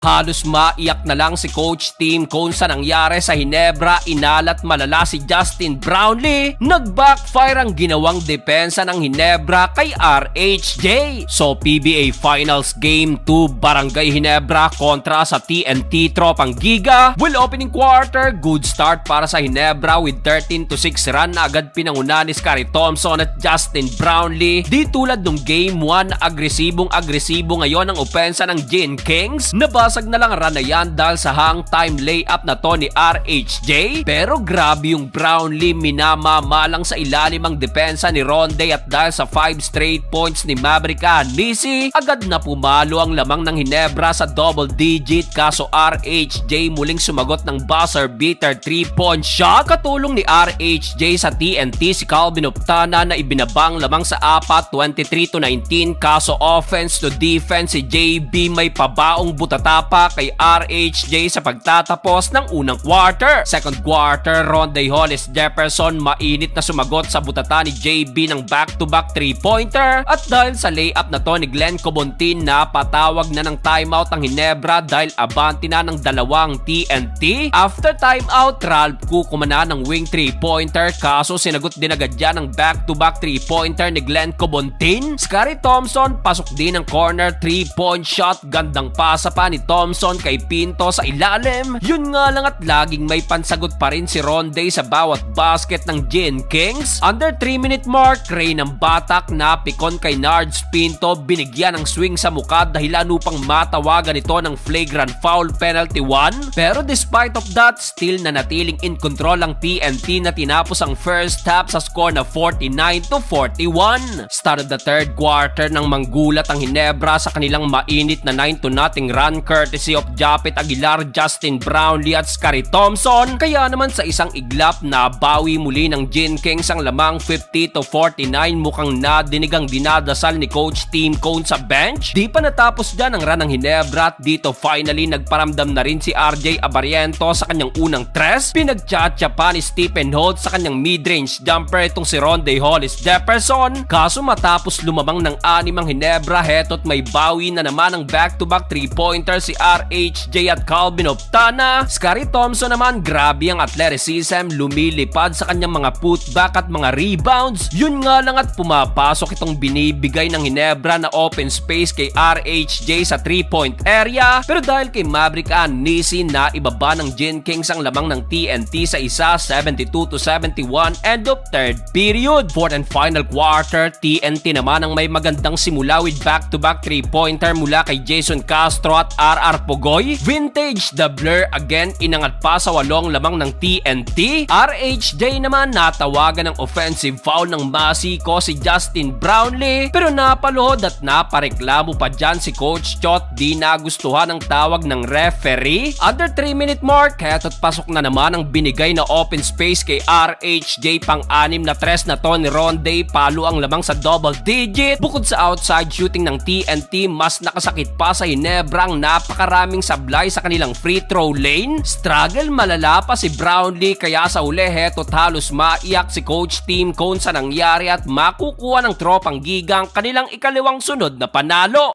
Halos maiyak na lang si Coach Tim Cone sa nangyari sa Ginebra. Inalat malala si Justin Brownlee. Nag-backfire ang ginawang depensa ng Ginebra kay RHJ. So PBA Finals Game 2, Barangay Ginebra kontra sa TNT Tropang Giga. Well, opening quarter, good start para sa Ginebra with 13-6 run na agad pinanguna ni Scottie Thompson at Justin Brownlee. Di tulad nung Game 1, agresibong ngayon ang opensa ng Gin Kings. Nabasag na lang ang run na yan dahil sa hang time layup na to ni RHJ. Pero grabe yung Brownlee, minamamalang sa ilalim ang depensa ni Ronde at dahil sa 5 straight points ni Maverick Anisi, agad na pumalo ang lamang ng Ginebra sa double digit. Kaso RHJ muling sumagot ng buzzer beater 3-point shot. Katulong ni RHJ sa TNT si Calvin Optana na ibinabang lamang sa 4, 23-19. Kaso offense to defense, si JB may pabaong butatapa kay RHJ sa pagtatapos ng unang quarter. Second quarter, Ronde Hollis Jefferson mainit na sumagot sa butata ni JB ng back-to-back 3-pointer. At dahil sa layup na to ni Glenn Cobontin, napatawag na ng timeout ang Ginebra dahil abanti na ng dalawang TNT. After timeout, Ralph Kukumana ng wing 3-pointer. Kaso sinagot din agad yan ng back-to-back 3-pointer ni Glenn Cobontin. Scottie Thompson pasok din ng corner 3-point shot. Gandang pasa pa ni Thompson kay Pinto sa ilalim. Yun nga lang at laging may pansagot pa rin si Ronde sa bawat basket ng Gin Kings. Under 3-minute mark, Ray ng batak na pikon kay Nards Pinto. Binigyan ng swing sa mukha dahilan upang matawagan ito ng flagrant foul penalty 1. Pero despite of that, still nanatiling in control ang TNT na tinapos ang first half sa score na 49-41. Start of the third quarter nang manggulat ang Ginebra sa kanilang mainit na 9-0 run courtesy of Japet Aguilar, Justin Brownlee at Scottie Thompson. Kaya naman sa isang iglap na bawi muli ng Gin Kings ang lamang 50-49. Mukhang nadinig ang dinadasal ni Coach Tim Cone sa bench. Di pa natapos dyan ang run ng Ginebra at dito finally nagparamdam na rin si RJ Abariento sa kanyang unang tres. Pinagchatcha pa ni Stephen Holt sa kanyang mid-range jumper itong si Ronde Hollis Jefferson. Kaso matapos lumabang ng 6 ang Ginebra, heto't may bawi na naman ang back-to-back 3-pointer si RHJ at Calvin Optana. Scottie Thompson naman, grabe ang athleticism, lumilipad sa kanyang mga putback at mga rebounds. Yun nga lang at pumapasok itong binibigay ng Ginebra na open space kay RHJ sa 3-point area. Pero dahil kay Maverick Anisi na ibaba ng Gin Kings ang lamang ng TNT sa isa, 72-71, end of third period. Fourth and final quarter, TNT naman ang may magandang simula with back-to-back 3-pointer mula kay Jason Castro at RR Pogoy. Vintage the Blur again, inangat pa sa 8 lamang ng TNT. RHJ naman natawagan ng offensive foul ng masiko si Justin Brownlee, pero napaluhod at napareklamo pa dyan si Coach Chot. Di nagustuhan ang tawag ng referee. Under 3-minute mark, heto't pasok na naman ang binigay na open space kay RHJ. Pang-6 na tres na to ni Ronde, palo ang lamang sa double digit. Bukod sa outside shooting ng TNT, mas nakasakit pa sa Ginebra ang napakaraming sablay sa kanilang free throw lane. Struggle malala pa si Brownlee, kaya sa uli heto't halos maiyak si Coach Tim Cone sa nangyari at makukuha ng Tropang Giga ang kanilang ikalawang sunod na panalo.